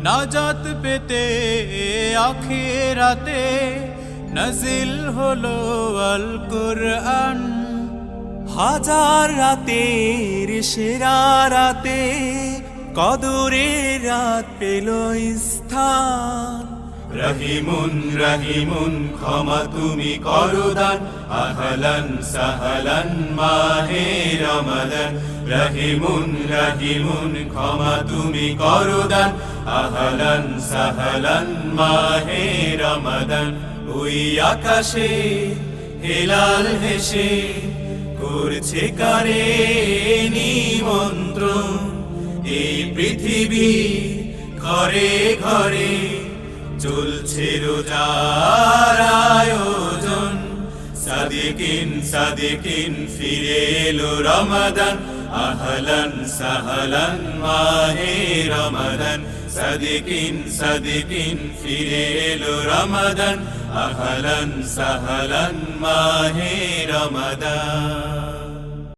নাজাত পেতে আখিরাতে নাজিল হলো আল কুরআন। হাজার রাতের সেরা রাতে কদরের রাত পেল স্থান। রহিমুন রহিমুন ক্ষমা তুমি করো দান, আহলান সাহলান মাহে রমাদান। রহিমুন রহিমুন ক্ষমা তুমি করো দান, আহলান সাহলান মাহে রমাদান। ওই আকাশে হেলাল হেসে করছে কারে নিমন্ত্রণ, এই পৃথিবী ঘরে ঘরে চলছে রোজার আয়োজন। সাদিকিন সাদিকিন ফিরে এলো রমাদান, আহলান সাহলান মাহে রমাদান। সাদিকিন সাদিকিন ফিরে এলো রমাদান, আহলান সাহলান মাহে রমাদান।